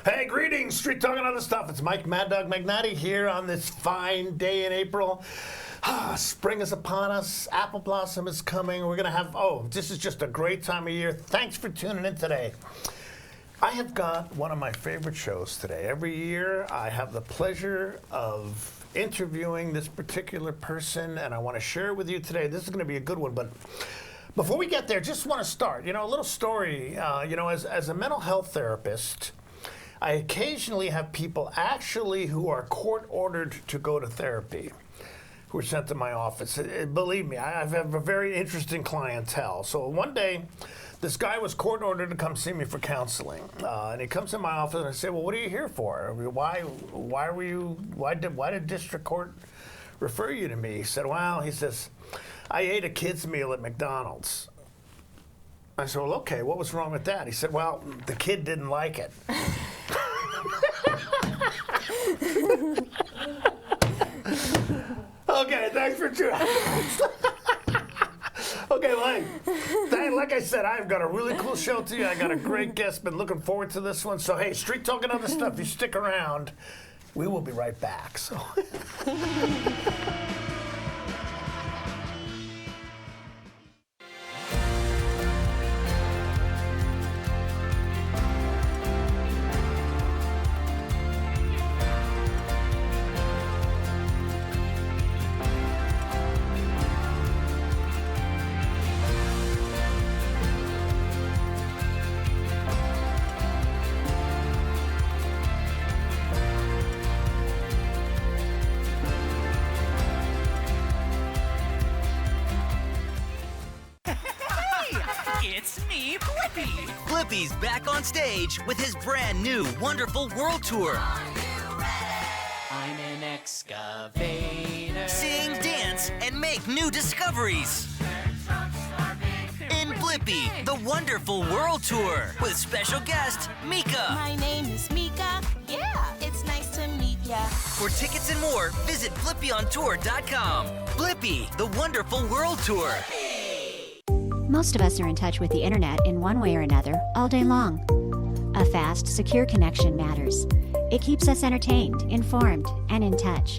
Hey, greetings, Street Talk and other stuff. It's Mike Mad Dog Magnati here on this fine day in April. Spring is upon us. Apple blossom is coming. We're going to have, this is just a great time of year. Thanks for tuning in today. I have got one of my favorite shows today. Every year, I have the pleasure of interviewing this particular person, and I want to share it with you today. This is going to be a good one, but before we get there, just want to start, a little story. As a mental health therapist, I occasionally have people actually who are court-ordered to go to therapy who are sent to my office. Believe me, I have a very interesting clientele. So one day, this guy was court-ordered to come see me for counseling. And he comes in my office and I say, well, what are you here for? Why did district court refer you to me? He said, he says, I ate a kid's meal at McDonald's. I said, well, okay, what was wrong with that? He said, well, the kid didn't like it. Okay, thanks for tuning in. Okay, like I said, I've got a really cool show to you. I got a great guest. Been looking forward to this one. So, hey, Street Talk and other stuff, you stick around. We will be right back. So. It's me, Blippi! Blippi's back on stage with his brand new Wonderful World Tour. Are you ready? I'm an excavator. Sing, dance, and make new discoveries. In Blippi, the Wonderful World Tour with special guest Mika. My name is Mika. Yeah, it's nice to meet ya. For tickets and more, visit BlippiOnTour.com. Blippi, the Wonderful World Tour. Most of us are in touch with the internet in one way or another all day long. A fast, secure connection matters. It keeps us entertained, informed, and in touch.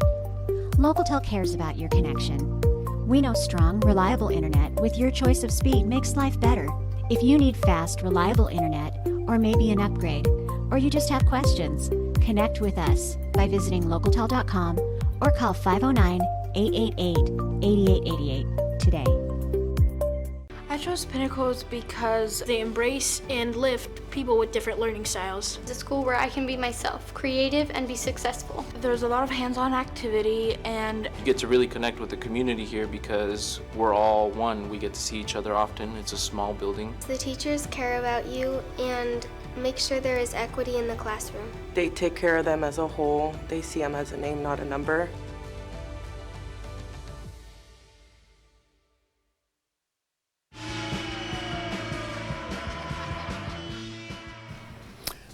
Locatel cares about your connection. We know strong, reliable internet with your choice of speed makes life better. If you need fast, reliable internet, or maybe an upgrade, or you just have questions, connect with us by visiting Locatel.com or call 509-888-8888 today. I chose Pinnacles because they embrace and lift people with different learning styles. It's a school where I can be myself, creative, and be successful. There's a lot of hands-on activity, and you get to really connect with the community here because we're all one. We get to see each other often. It's a small building. The teachers care about you and make sure there is equity in the classroom. They take care of them as a whole. They see them as a name, not a number.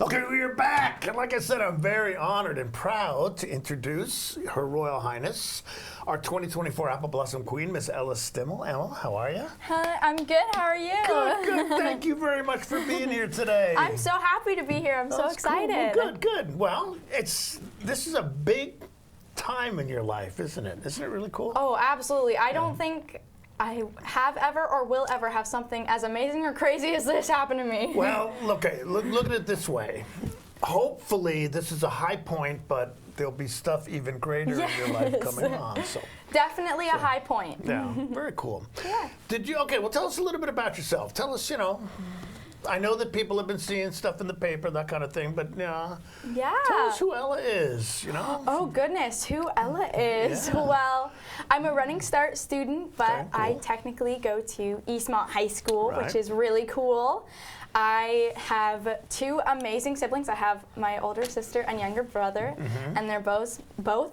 Okay, we are back. And like I said, I'm very honored and proud to introduce Her Royal Highness, our 2024 Apple Blossom Queen, Miss Ella Stimmel. Ella, how are you? Hi, I'm good. How are you? Good. Thank you very much for being here today. I'm so happy to be here. I'm so excited. Cool. Well, good. Well, this is a big time in your life, isn't it? Isn't it really cool? Oh, absolutely. I don't think I have ever or will ever have something as amazing or crazy as this happen to me. Well, look at it this way. Hopefully, this is a high point, but there'll be stuff even greater in your life coming on. So definitely a high point. Yeah, very cool. Yeah. Well, tell us a little bit about yourself. Tell us, I know that people have been seeing stuff in the paper, that kind of thing, but yeah. Tell us who Ella is, Oh goodness, who Ella is. Yeah. Well, I'm a Running Start student, but cool. I technically go to Eastmont High School, Right. which is really cool. I have two amazing siblings. I have my older sister and younger brother, and they're both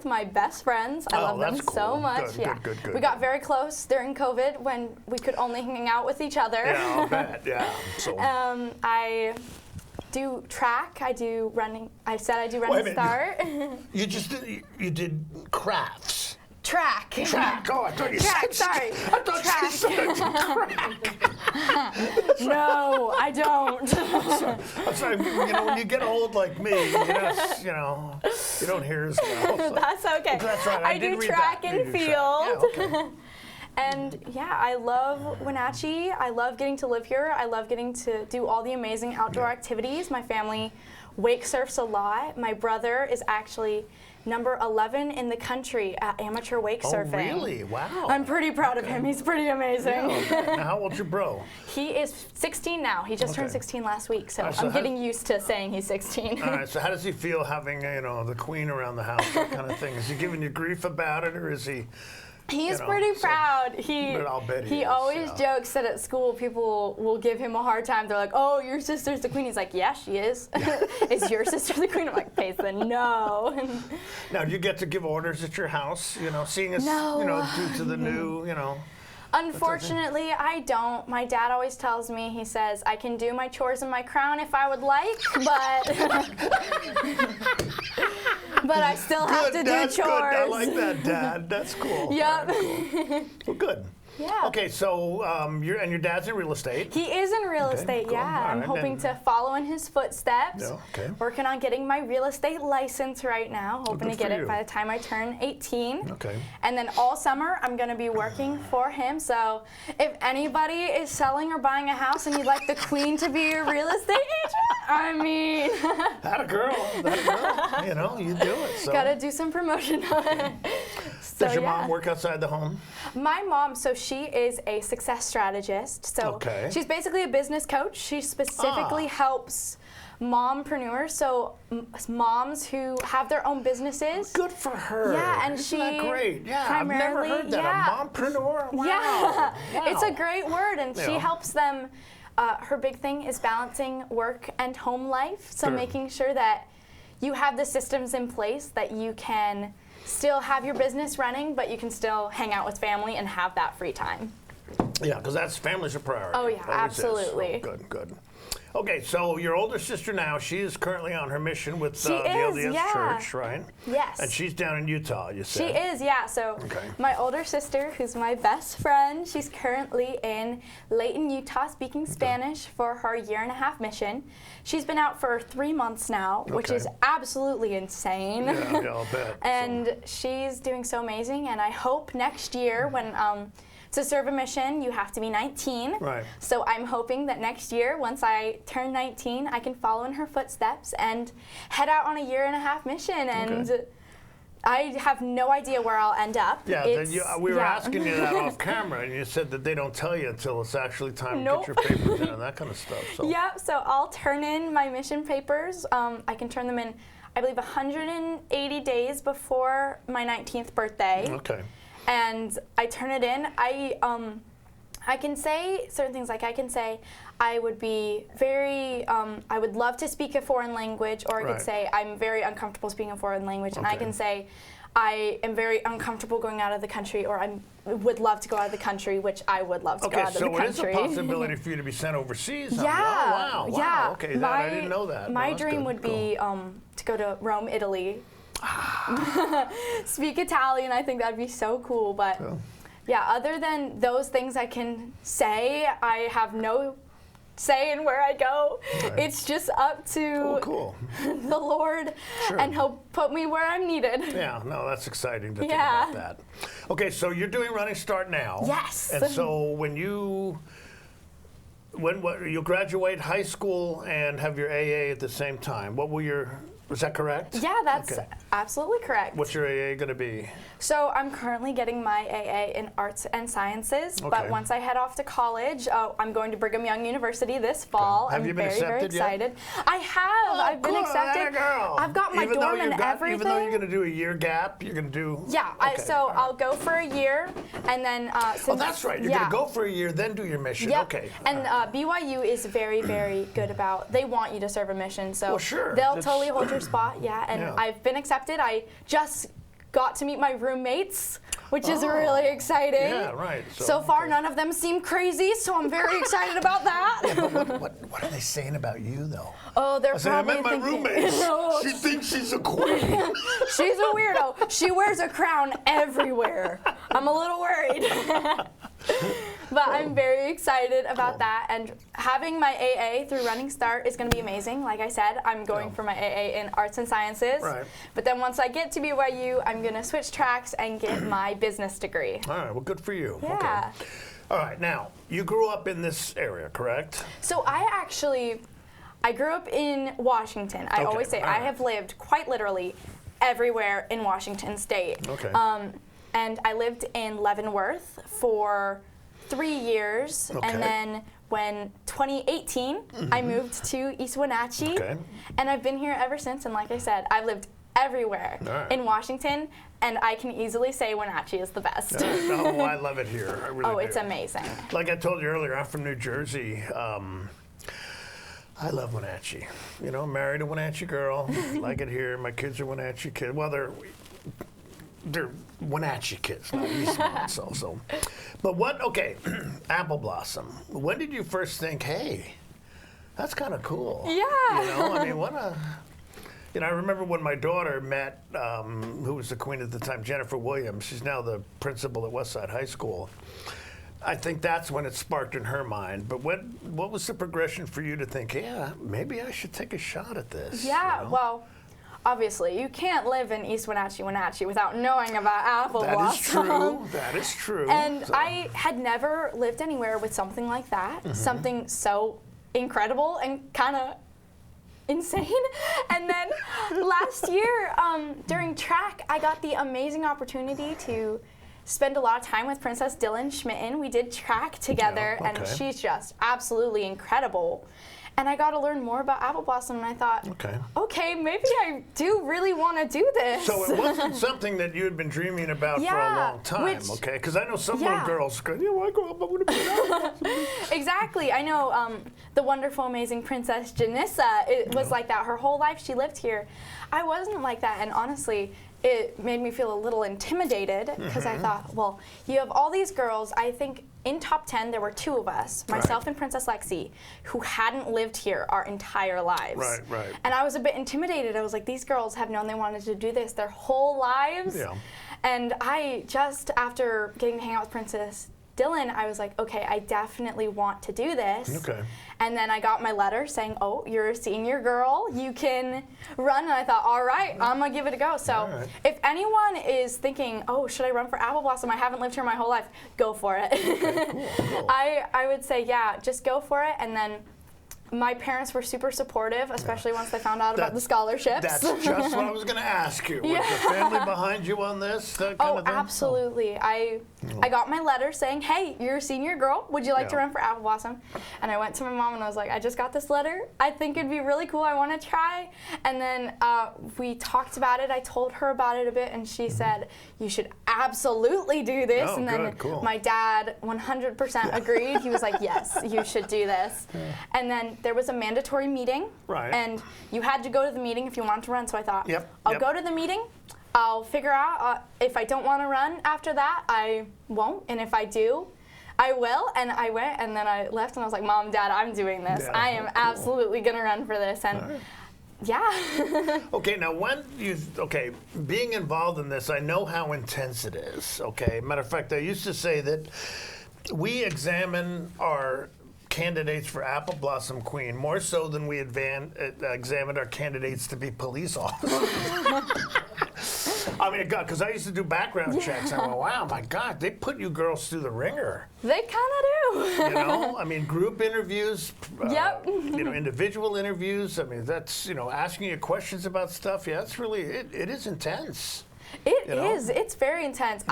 my best friends. I love them that's so cool. much. Good. We got very close during COVID when we could only hang out with each other. Yeah, I'll bet. Yeah. So. I do track. I do running. I said I do running start. You did crafts. Track. Track. Oh, I thought you Track, said. sorry. I thought you said crack. No, I don't. I'm sorry. When you get old like me, you don't hear as well. So. That's okay. That's right. I do track and field. Yeah, okay. And yeah, I love Wenatchee. I love getting to live here. I love getting to do all the amazing outdoor activities. My family wake surfs a lot. My brother is actually number 11 in the country at amateur wake surfing. Oh, really? Wow. I'm pretty proud of him. He's pretty amazing. Yeah, now, how old's your bro? He is 16 now. He just turned 16 last week, so I'm getting used to saying he's 16. All right, so how does he feel having, the queen around the house, that kind of thing? Is he giving you grief about it, or is he... He's pretty proud. But I'll bet he always jokes that at school people will give him a hard time. They're like, "Oh, your sister's the queen." He's like, "Yeah, she is." Is your sister the queen? I'm like, Payson, no. Now, do you get to give orders at your house? Seeing us, due to the new, Unfortunately, I don't. My dad always tells me, he says, I can do my chores in my crown if I would like, but I still have to do chores. Good. I like that, Dad. That's cool. Yep. Cool. Well, good. Yeah. Okay, so your dad's in real estate. He is in real estate, cool. yeah. All I'm right, hoping to follow in his footsteps. Yeah, okay. Working on getting my real estate license right now. Hoping to get it by the time I turn 18. Okay. And then all summer, I'm going to be working for him. So if anybody is selling or buying a house and you'd like the queen to be your real estate agent, I mean. That a girl. You do it. So. Got to do some promotion on it. Does your mom work outside the home? My mom, so she is a success strategist. So she's basically a business coach. She specifically helps mompreneurs, so moms who have their own businesses. Good for her. Yeah, and Isn't that great? Yeah, I've never heard that. A mompreneur? Wow. Yeah, wow. It's a great word, and she helps them. Her big thing is balancing work and home life, so making sure that you have the systems in place that you can still have your business running, but you can still hang out with family and have that free time. Yeah, because family's a priority. Oh, yeah, absolutely. Oh, good. Okay, so your older sister now, she is currently on her mission with the LDS Church, right? Yes. And she's down in Utah, you said. She is, yeah. So my older sister, who's my best friend, she's currently in Layton, Utah, speaking Spanish for her 1.5-year mission. She's been out for 3 months now, which is absolutely insane. Yeah, I'll bet. And she's doing so amazing, and I hope next year when to serve a mission, you have to be 19. Right. So I'm hoping that next year, once I turn 19, I can follow in her footsteps and head out on a 1.5-year mission. And I have no idea where I'll end up. Yeah, we were asking you that off camera, and you said that they don't tell you until it's actually time to get your papers in and that kind of stuff. So. Yeah, so I'll turn in my mission papers. I can turn them in, I believe, 180 days before my 19th birthday. Okay. And I turn it in. I can say certain things, like I can say I would be very, I would love to speak a foreign language, or I could say I'm very uncomfortable speaking a foreign language, and I can say I am very uncomfortable going out of the country, or I would love to go out of the country, which I would love to go out of the country. Okay, so it is a possibility for you to be sent overseas. Yeah. Oh, wow. Okay, I didn't know that. My dream would be to go to Rome, Italy. Speak Italian. I think that'd be so cool. But yeah, other than those things I can say, I have no say in where I go. It's just up to the Lord, and He'll put me where I'm needed. Yeah, no, that's exciting to think about that. Okay, so you're doing Running Start now. Yes. And so when you'll graduate high school and have your AA at the same time, was that correct? Yeah, that's absolutely correct. What's your AA going to be? So I'm currently getting my AA in Arts and Sciences, but once I head off to college, I'm going to Brigham Young University this fall. Have you been accepted excited. Yet? I have. I've been accepted. I've got my dorm and everything. Even though you're going to do a year gap, you're going to do... Yeah, I'll go for a year, and then... that's right. You're going to go for a year, then do your mission. Yep. Okay. And BYU is very, very good about... They want you to serve a mission, so they'll totally hold your spot, and I've been accepted. I just got to meet my roommates, which is really exciting. Yeah, right. So far, none of them seem crazy, so I'm very excited about that. Yeah, but what are they saying about you, though? Oh, they're I probably met my thinking, roommate. She thinks she's a queen. She's a weirdo. She wears a crown everywhere. I'm a little worried. But I'm very excited about that, and having my AA through Running Start is going to be amazing. Like I said, I'm going for my AA in Arts and Sciences. Right. But then once I get to BYU, I'm going to switch tracks and get my business degree. All right, well, good for you. Yeah. Okay. All right, now, you grew up in this area, correct? So I grew up in Washington. I always say I have lived quite literally everywhere in Washington State. Okay. And I lived in Leavenworth for 3 years, and then when 2018, I moved to East Wenatchee, and I've been here ever since. And like I said, I've lived everywhere in Washington, and I can easily say Wenatchee is the best. Oh, I love it here. I really do. It's amazing. Like I told you earlier, I'm from New Jersey. I love Wenatchee. You know, married a Wenatchee girl. Like it here. My kids are Wenatchee kids. Well, they're Wenatchee kids, not Eastman. So. But Apple Blossom. When did you first think, hey, that's kind of cool? Yeah. You know, I mean, I remember when my daughter met, who was the queen at the time, Jennifer Williams. She's now the principal at Westside High School. I think that's when it sparked in her mind. But what was the progression for you to think, yeah, maybe I should take a shot at this? Yeah, you know? well, obviously, you can't live in East Wenatchee, without knowing about Apple Blossom. That is true. And I had never lived anywhere with something like that, something so incredible and kind of insane. And then last year, during track, I got the amazing opportunity to spend a lot of time with Princess Dylan Schmitten. We did track together, and she's just absolutely incredible. And I got to learn more about Apple Blossom, and I thought, okay, maybe I do really want to do this. So it wasn't something that you had been dreaming about for a long time, okay? Because I know some little girls go, I grow up, I want to be that. Exactly. I know the wonderful, amazing Princess Janissa was like that. Her whole life she lived here. I wasn't like that, and honestly, it made me feel a little intimidated because I thought, well, you have all these girls. I think in top 10 there were 2 of us, myself and Princess Lexi, who hadn't lived here our entire lives. Right. And I was a bit intimidated. I was like, these girls have known they wanted to do this their whole lives. Yeah. And I just, after getting to hang out with Princess Dylan, I was like, okay, I definitely want to do this. Okay. And then I got my letter saying, oh, you're a senior girl, you can run. And I thought, all right, I'm gonna give it a go. So if anyone is thinking, oh, should I run for Apple Blossom? I haven't lived here my whole life. Go for it. Okay, cool. I would say, yeah, just go for it. And then my parents were super supportive, especially once they found out about the scholarships. That's just what I was going to ask you. Was the family behind you on this? That kind of thing? Absolutely. I got my letter saying, hey, you're a senior girl. Would you like to run for Apple Blossom? And I went to my mom and I was like, I just got this letter. I think it'd be really cool. I want to try. And then we talked about it. I told her about it a bit, and she said, you should absolutely do this. Oh, and then my dad 100% agreed. He was like, yes, you should do this. And then there was a mandatory meeting, and you had to go to the meeting if you wanted to run. So I thought, I'll go to the meeting. I'll figure out if I don't want to run after that, I won't. And if I do, I will. And I went, and then I left, and I was like, Mom, Dad, I'm doing this. I am absolutely going to run for this. And okay, now being involved in this, I know how intense it is, okay? Matter of fact, I used to say that we examine our candidates for Apple Blossom Queen more so than we examined our candidates to be police officers. I mean, God, because I used to do background checks. I went, wow, my God, they put you girls through the ringer. They kind of do. You know, I mean, group interviews, individual interviews. I mean, that's, asking you questions about stuff. Yeah, it's really, it is intense. It is. It's very intense.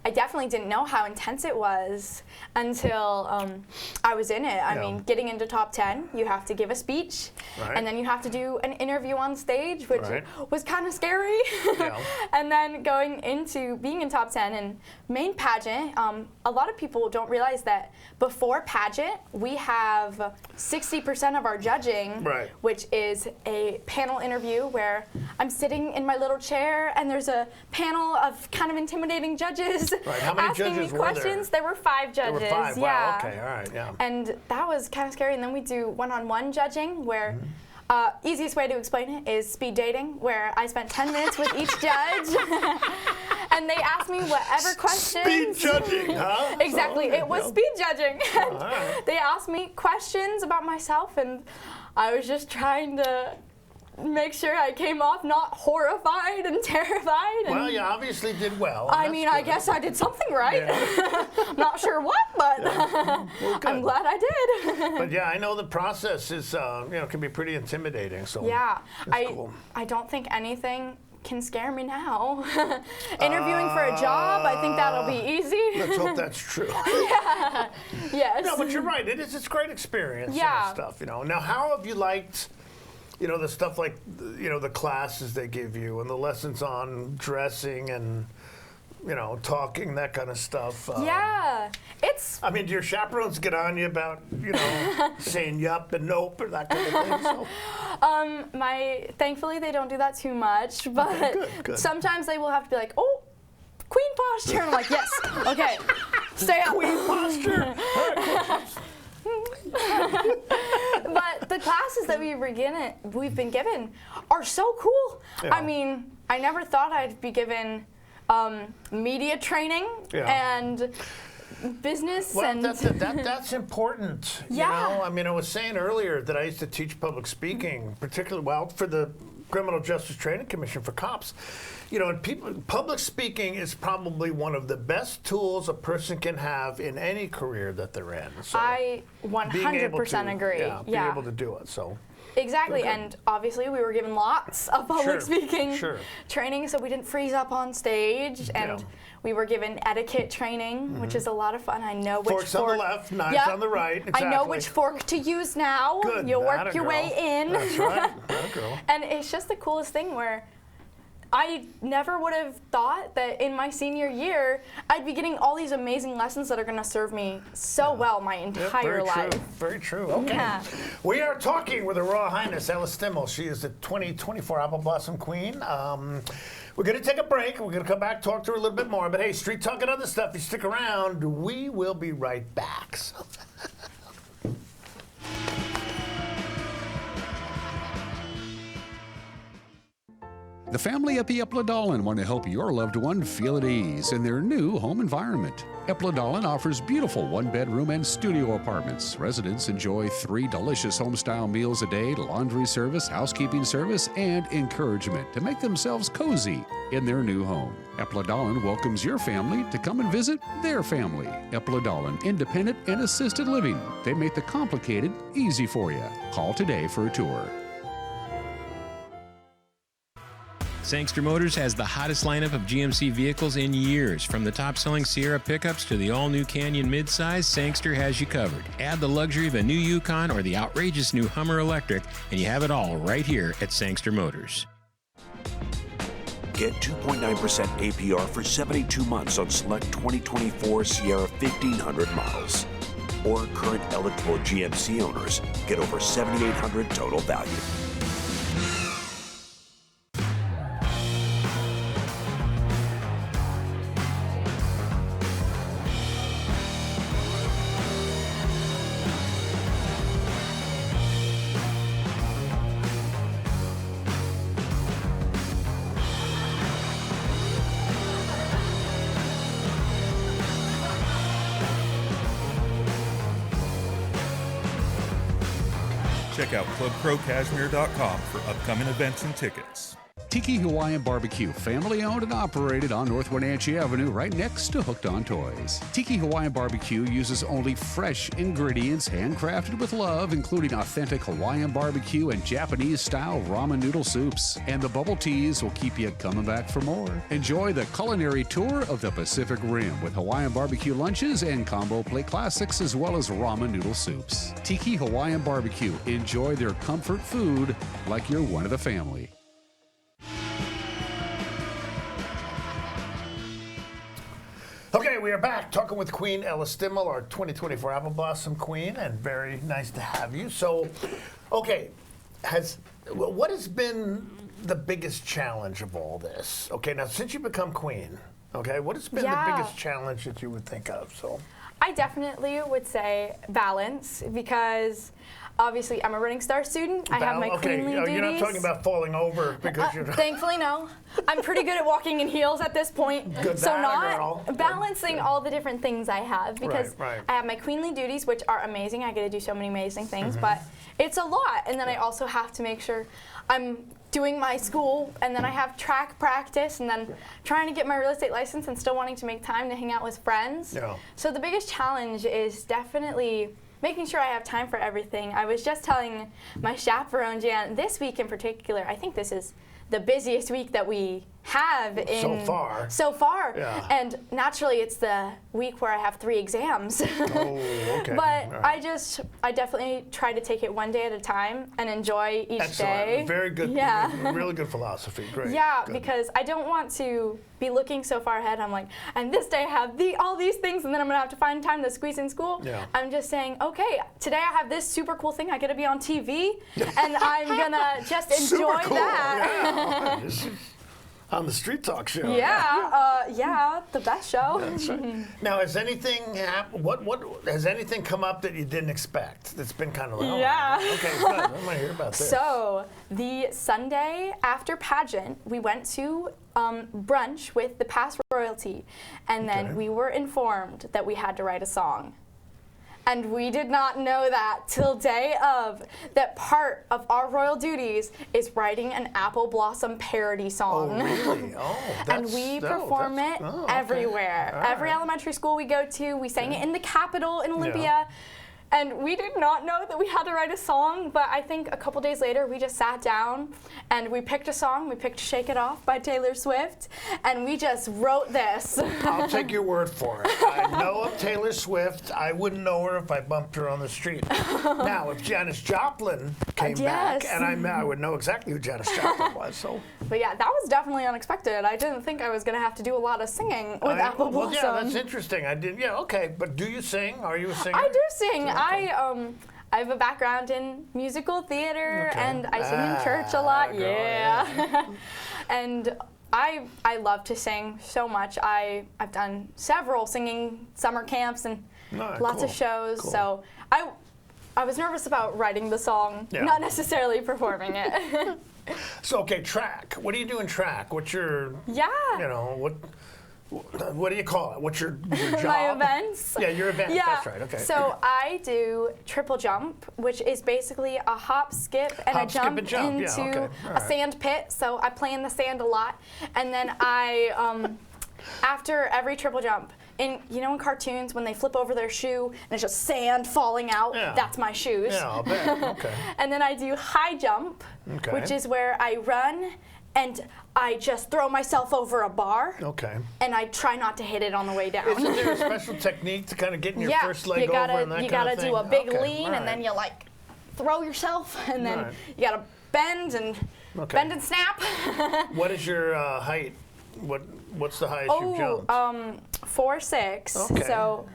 I definitely didn't know how intense it was until I was in it. I mean, getting into top 10, you have to give a speech, and then you have to do an interview on stage, which was kind of scary. And then going into being in top 10 and main pageant, a lot of people don't realize that before pageant, we have 60% of our judging, which is a panel interview where I'm sitting in my little chair and there's a panel of kind of intimidating judges How many asking judges me questions. There were 5 judges. There were 5. Wow. Okay. All right. Yeah. And that was kind of scary. And then we do one-on-one judging where easiest way to explain it is speed dating, where I spent 10 minutes with each judge. And they asked me whatever questions. Speed judging, huh? Exactly. It was speed judging. And they asked me questions about myself, and I was just trying to make sure I came off not horrified and terrified. And well, you obviously did well. I mean, I guess I did something right. I'm not sure what, but I'm glad I did. But yeah, I know the process is, can be pretty intimidating. So yeah, cool. I don't think anything can scare me now. Interviewing for a job, I think that'll be easy. Let's hope that's true. Yeah. Yes. No, but you're right. It's a great experience. Yeah. And stuff. Now, how have you liked? The stuff like, the classes they give you and the lessons on dressing and, talking, that kind of stuff. Yeah, I mean, do your chaperones get on you about, saying yup and nope or that kind of thing? So? Thankfully they don't do that too much, but okay, good. Sometimes they will have to be like, oh, queen posture, and I'm like, yes, okay, stay up. Queen posture. All right, But the classes that we've been given are so cool. Yeah. I mean, I never thought I'd be given media training and business. Well, and that's important. Yeah. I mean, I was saying earlier that I used to teach public speaking, particularly for the Criminal Justice Training Commission for cops. And public speaking is probably one of the best tools a person can have in any career that they're in. So I 100% agree. Being able to do it. So. Exactly, Okay. and obviously we were given lots of public speaking training, so we didn't freeze up on stage, and we were given etiquette training, which is a lot of fun. I know which Forks on the left, knives on the right. Exactly. I know which fork to use now. Good. You'll work your way in. That's right. That girl. And it's just the coolest thing where I never would have thought that in my senior year I'd be getting all these amazing lessons that are going to serve me so well my entire life. True. Very true. Okay. Yeah. We are talking with Her Royal Highness Alice Stimmel. She is the 2024 Apple Blossom Queen. We're going to take a break. We're going to come back, talk to her a little bit more. But hey, Street Talk and other stuff, you stick around. We will be right back. The family at the Eplodolin want to help your loved one feel at ease in their new home environment. Eplodolin offers beautiful one-bedroom and studio apartments. Residents enjoy 3 delicious home-style meals a day, laundry service, housekeeping service, and encouragement to make themselves cozy in their new home. Eplodolin welcomes your family to come and visit their family. Eplodolin, independent and assisted living. They make the complicated easy for you. Call today for a tour. Sangster Motors has the hottest lineup of GMC vehicles in years. From the top-selling Sierra pickups to the all-new Canyon midsize, Sangster has you covered. Add the luxury of a new Yukon or the outrageous new Hummer Electric, and you have it all right here at Sangster Motors. Get 2.9% APR for 72 months on select 2024 Sierra 1500 models. Or current eligible GMC owners get over $7,800 total value. Check out ClubProCashmere.com for upcoming events and tickets. Tiki Hawaiian Barbecue, family owned and operated on North Wenatchee Avenue, right next to Hooked on Toys. Tiki Hawaiian Barbecue uses only fresh ingredients handcrafted with love, including authentic Hawaiian barbecue and Japanese-style ramen noodle soups. And the bubble teas will keep you coming back for more. Enjoy the culinary tour of the Pacific Rim with Hawaiian barbecue lunches and combo plate classics, as well as ramen noodle soups. Tiki Hawaiian Barbecue. Enjoy their comfort food like you're one of the family. Okay, we are back talking with Queen Ella Stimmel, our 2024 Apple Blossom Queen, and very nice to have you. So, okay, what has been the biggest challenge of all this? Okay, now since you become Queen, okay, what has been the biggest challenge that you would think of? So, I definitely would say balance, because obviously I'm a Running Star student. I have my queenly duties. You're not talking about falling over because you're thankfully, no. I'm pretty good at walking in heels at this point. Good so girl. Balancing all the different things I have, because right. I have my queenly duties, which are amazing. I get to do so many amazing things, but it's a lot. And then I also have to make sure I'm doing my school, and then I have track practice, and then trying to get my real estate license and still wanting to make time to hang out with friends. Yeah. So the biggest challenge is definitely making sure I have time for everything. I was just telling my chaperone, Jan, this week in particular, I think this is the busiest week that we have in so far. Yeah. And naturally it's the week where I have 3 exams. Oh, okay. But right. I definitely try to take it one day at a time and enjoy each Excellent. day. Very good. Yeah. Really good philosophy. Great. Yeah, good. Because I don't want to be looking so far ahead. I'm like, and this day I have all these things, and then I'm gonna have to find time to squeeze in school. Yeah. I'm just saying, okay, today I have this super cool thing. I get to be on TV, and I'm gonna just enjoy super cool. that. Yeah. On the Street Talk show. Yeah, the best show. That's right. Now, has anything has anything come up that you didn't expect? That's been kind of like, yeah. Okay, good. I'm gonna hear about this. So the Sunday after pageant, we went to brunch with the past royalty, and then we were informed that we had to write a song. And we did not know that till day of, that part of our royal duties is writing an Apple Blossom parody song. Oh, really? Oh, and we perform it everywhere. All Every right. elementary school we go to, we sang it in the Capitol in Olympia. And we did not know that we had to write a song, but I think a couple days later we just sat down and we picked a song. We picked Shake It Off by Taylor Swift, and we just wrote this. I'll take your word for it. I know of Taylor Swift. I wouldn't know her if I bumped her on the street. Now, if Janis Joplin came back, and I would know exactly who Janis Joplin was. So. But yeah, that was definitely unexpected. I didn't think I was going to have to do a lot of singing with Apple Blossom. Well, yeah, that's interesting. I did. Yeah, okay. But do you sing? Are you a singer? I do sing. Okay. I have a background in musical theater, and I sing in church a lot. Girl, yeah. And I love to sing so much. I've done several singing summer camps and lots of shows. Cool. So I was nervous about writing the song, not necessarily performing it. So, okay, track. What do you do in track? What's your, you know, what do you call it? What's your job? My events? Yeah, your events. Yeah. That's right. Okay. So I do triple jump, which is basically a hop, skip, and a jump into a sand pit. So I play in the sand a lot. And then I, after every triple jump, you know in cartoons when they flip over their shoe and it's just sand falling out? Yeah. That's my shoes. Yeah, I'll bet. Okay. And then I do high jump, which is where I run and I just throw myself over a bar. Okay. And I try not to hit it on the way down. Isn't there a special technique to kind of getting your first leg over and that kind of thing? You gotta do a big lean, and then you like throw yourself, and then you gotta bend and bend and snap. What is your height? What's the highest you've jumped? 4'6". Okay. So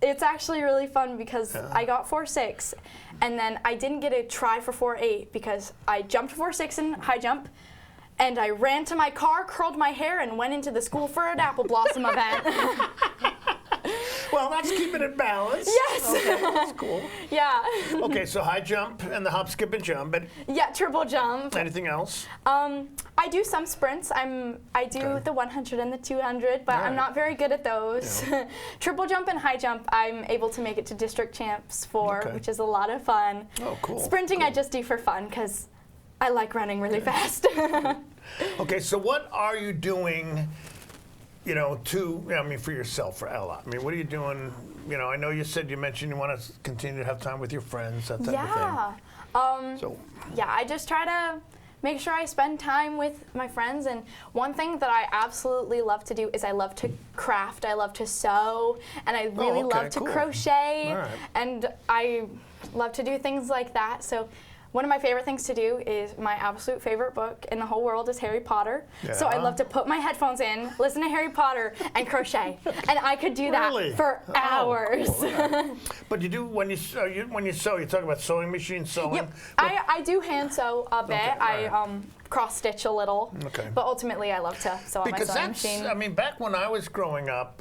it's actually really fun because I got 4'6", and then I didn't get a try for 4'8" because I jumped 4'6" in high jump, and I ran to my car, curled my hair, and went into the school for an Apple Blossom event. Well, that's keeping it balanced. Yes. Okay, that's cool. Yeah. Okay, so high jump and the hop, skip, and jump. But yeah, triple jump. Anything else? I do some sprints. I do the 100 and the 200, but I'm not very good at those. Yeah. Triple jump and high jump, I'm able to make it to district champs for, which is a lot of fun. Oh, cool. Sprinting, I just do for fun because I like running really fast. Okay, so what are you doing, you know, for yourself, for Ella? I mean, what are you doing? You know, I know you mentioned you want to continue to have time with your friends, that type of thing. Yeah, I just try to make sure I spend time with my friends. And one thing that I absolutely love to do is I love to craft. I love to sew, and I really love to crochet. Right. And I love to do things like that. So one of my favorite things to do is my absolute favorite book in the whole world is Harry Potter. Yeah. So I love to put my headphones in, listen to Harry Potter, and crochet. And I could do that for hours. Cool. Right. But you do, when you sew, you talk about sewing machine sewing? Yep. I do hand sew a bit. Okay, I cross stitch a little. Okay. But ultimately I love to sew on my sewing machine. I mean, back when I was growing up,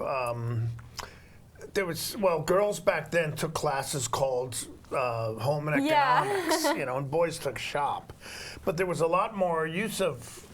there was, girls back then took classes called home and economics, you know, and boys took shop. But there was a lot more use of,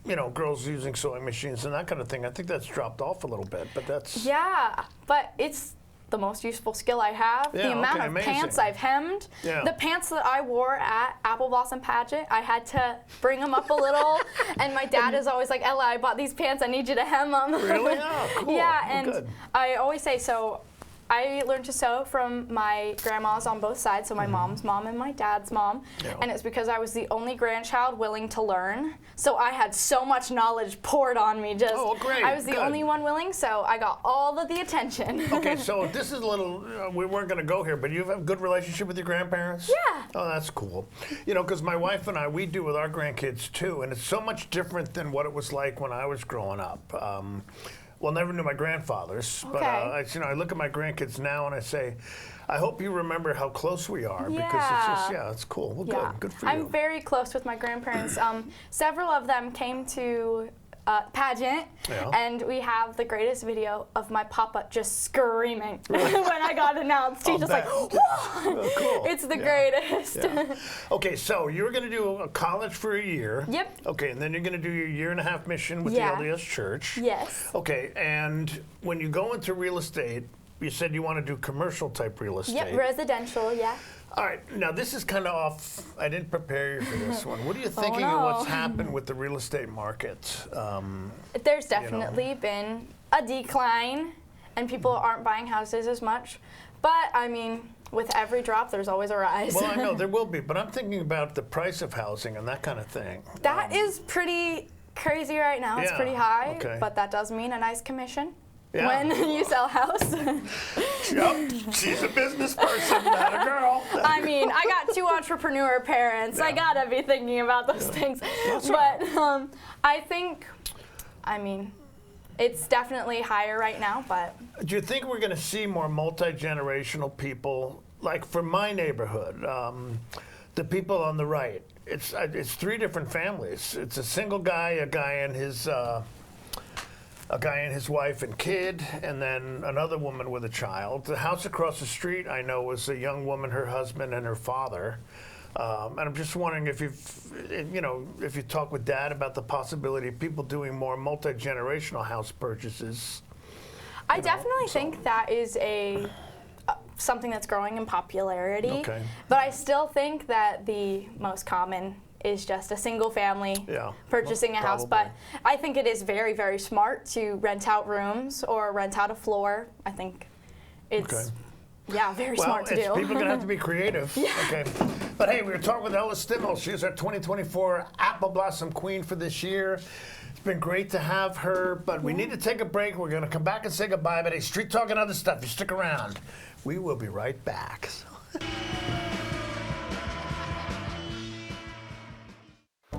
you know, girls using sewing machines and that kind of thing. I think that's dropped off a little bit, but that's... Yeah, but it's the most useful skill I have. Yeah, the amount of pants I've hemmed. Yeah. The pants that I wore at Apple Blossom Pageant, I had to bring them up a little. And my dad is always like, Ella, I bought these pants, I need you to hem them. Really? Oh, cool. Yeah, well, and good. I always say, so I learned to sew from my grandmas on both sides, so my mom's mom and my dad's mom. Yeah. And it's because I was the only grandchild willing to learn. So I had so much knowledge poured on me. Great. I was the only one willing, so I got all of the attention. Okay, so this is a little, we weren't going to go here, but you have a good relationship with your grandparents? Yeah. Oh, that's cool. You know, because my wife and I, we do with our grandkids too, and it's so much different than what it was like when I was growing up. Well, never knew my grandfathers, but I look at my grandkids now and I say, I hope you remember how close we are because it's just, it's cool. Well, good for you. I'm very close with my grandparents. Several of them came to pageant, and we have the greatest video of my papa just screaming when I got announced. He's just like, whoa! Cool. It's the greatest. Yeah. Okay, so you're going to do a college for a year. Yep. Okay, and then you're going to do your 1.5 year mission with the LDS Church. Yes. Okay, and when you go into real estate, you said you want to do commercial type real estate. Yep, residential, yeah. All right, now this is kind of off. I didn't prepare you for this one. What are you thinking of what's happened with the real estate market? There's definitely been a decline, and people aren't buying houses as much. But, I mean, with every drop, there's always a rise. Well, I know there will be, but I'm thinking about the price of housing and that kind of thing. That is pretty crazy right now. It's pretty high, but that does mean a nice commission. Yeah. When you sell a house. Yep, she's a business person, not a girl. I mean, I got 2 entrepreneur parents. Yeah. I gotta be thinking about those things. That's but I think, it's definitely higher right now, but. Do you think we're gonna see more multi-generational people, like for my neighborhood, the people on the right? It's 3 different families. It's a single guy, a guy and his wife and kid, and then another woman with a child. The house across the street, I know, was a young woman, her husband, and her father. And I'm just wondering if if you talk with Dad about the possibility of people doing more multi-generational house purchases. I definitely think that is something that's growing in popularity. Okay. But I still think that the most common is just a single family purchasing a house. But I think it is very, very smart to rent out rooms or rent out a floor. I think it's very smart to do. People are going to have to be creative. Okay. But hey, we were talking with Ella Stimmel. She's our 2024 Apple Blossom Queen for this year. It's been great to have her, but we need to take a break. We're going to come back and say goodbye. But hey, Street Talk and other stuff, you stick around. We will be right back.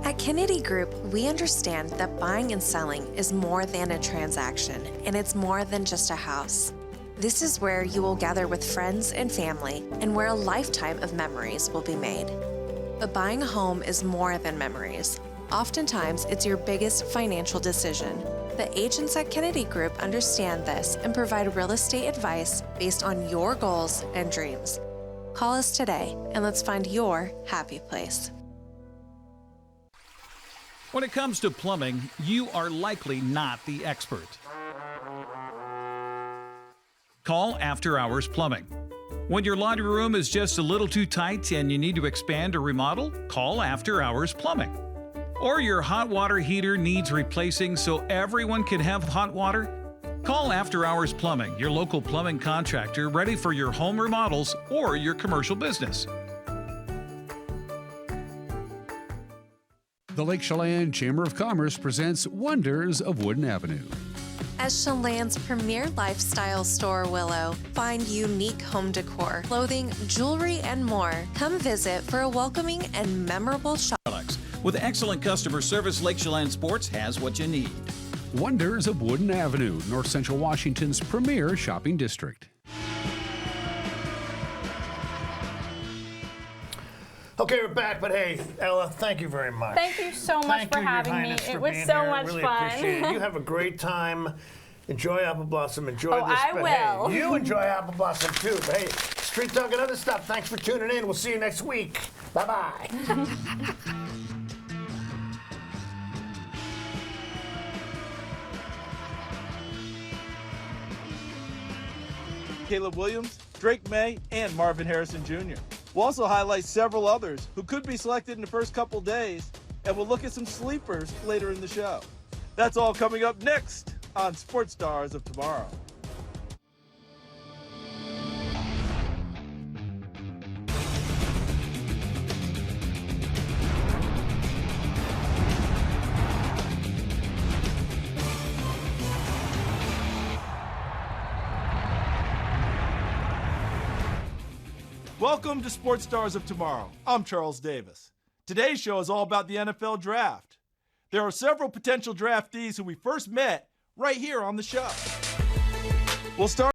At Kennedy Group, we understand that buying and selling is more than a transaction, and it's more than just a house. This is where you will gather with friends and family, and where a lifetime of memories will be made. But buying a home is more than memories. Oftentimes, it's your biggest financial decision. The agents at Kennedy Group understand this and provide real estate advice based on your goals and dreams. Call us today, and let's find your happy place. When it comes to plumbing, you are likely not the expert. Call After Hours Plumbing. When your laundry room is just a little too tight and you need to expand or remodel, call After Hours Plumbing. Or your hot water heater needs replacing so everyone can have hot water? Call After Hours Plumbing, your local plumbing contractor ready for your home remodels or your commercial business. The Lake Chelan Chamber of Commerce presents Wonders of Wooden Avenue. As Chelan's premier lifestyle store, Willow, find unique home decor, clothing, jewelry, and more. Come visit for a welcoming and memorable shop. With excellent customer service, Lake Chelan Sports has what you need. Wonders of Wooden Avenue, North Central Washington's premier shopping district. Okay, we're back, but hey, Ella, thank you very much. Thank you so much for having me. It was so much really fun. Appreciate it. You have a great time. Enjoy Apple Blossom. Enjoy this. I but will. Hey, you enjoy Apple Blossom too. But hey, Street Talk and other stuff. Thanks for tuning in. We'll see you next week. Bye-bye. Caleb Williams, Drake May, and Marvin Harrison Jr. We'll also highlight several others who could be selected in the first couple days, and we'll look at some sleepers later in the show. That's all coming up next on Sports Stars of Tomorrow. Welcome to Sports Stars of Tomorrow. I'm Charles Davis. Today's show is all about the NFL Draft. There are several potential draftees who we first met right here on the show. We'll start